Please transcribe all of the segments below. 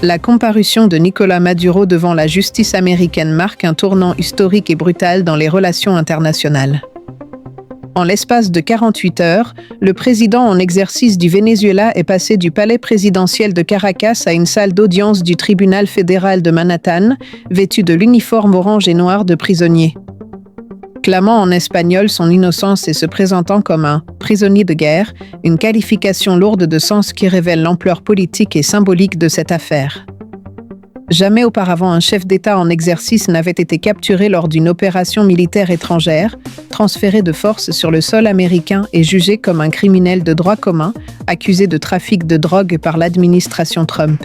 La comparution de Nicolás Maduro devant la justice américaine marque un tournant historique et brutal dans les relations internationales. En l'espace de 48 heures, le président en exercice du Venezuela est passé du palais présidentiel de Caracas à une salle d'audience du tribunal fédéral de Manhattan, vêtu de l'uniforme orange et noir de prisonnier. Clamant en espagnol son innocence et se présentant comme un « prisonnier de guerre », une qualification lourde de sens qui révèle l'ampleur politique et symbolique de cette affaire. Jamais auparavant un chef d'État en exercice n'avait été capturé lors d'une opération militaire étrangère, transféré de force sur le sol américain et jugé comme un criminel de droit commun, accusé de trafic de drogue par l'administration Trump.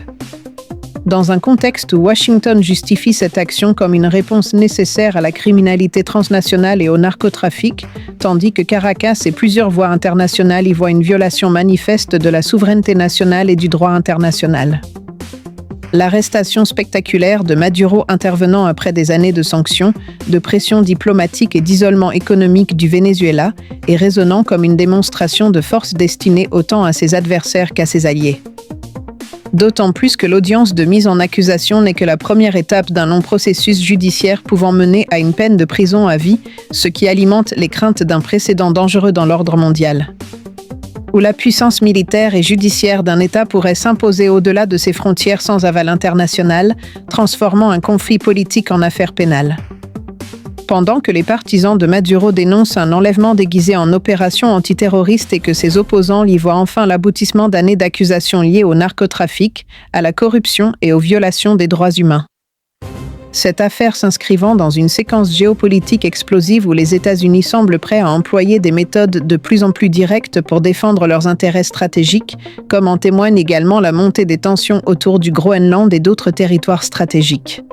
Dans un contexte où Washington justifie cette action comme une réponse nécessaire à la criminalité transnationale et au narcotrafic, tandis que Caracas et plusieurs voies internationales y voient une violation manifeste de la souveraineté nationale et du droit international. L'arrestation spectaculaire de Maduro intervenant après des années de sanctions, de pression diplomatique et d'isolement économique du Venezuela est résonnant comme une démonstration de force destinée autant à ses adversaires qu'à ses alliés. D'autant plus que l'audience de mise en accusation n'est que la première étape d'un long processus judiciaire pouvant mener à une peine de prison à vie, ce qui alimente les craintes d'un précédent dangereux dans l'ordre mondial, où la puissance militaire et judiciaire d'un État pourrait s'imposer au-delà de ses frontières sans aval international, transformant un conflit politique en affaire pénale. Pendant que les partisans de Maduro dénoncent un enlèvement déguisé en opération antiterroriste et que ses opposants y voient enfin l'aboutissement d'années d'accusations liées au narcotrafic, à la corruption et aux violations des droits humains. Cette affaire s'inscrivant dans une séquence géopolitique explosive où les États-Unis semblent prêts à employer des méthodes de plus en plus directes pour défendre leurs intérêts stratégiques, comme en témoigne également la montée des tensions autour du Groenland et d'autres territoires stratégiques,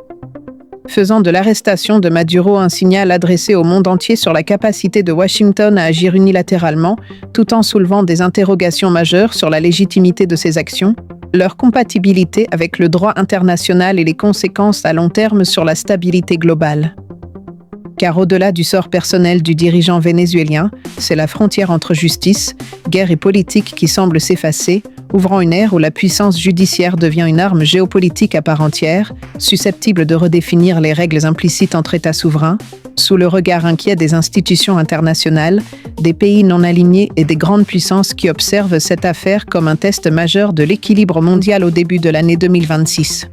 faisant de l'arrestation de Maduro un signal adressé au monde entier sur la capacité de Washington à agir unilatéralement, tout en soulevant des interrogations majeures sur la légitimité de ses actions, leur compatibilité avec le droit international et les conséquences à long terme sur la stabilité globale. Car au-delà du sort personnel du dirigeant vénézuélien, c'est la frontière entre justice, guerre et politique qui semble s'effacer, ouvrant une ère où la puissance judiciaire devient une arme géopolitique à part entière, susceptible de redéfinir les règles implicites entre États souverains, sous le regard inquiet des institutions internationales, des pays non alignés et des grandes puissances qui observent cette affaire comme un test majeur de l'équilibre mondial au début de l'année 2026.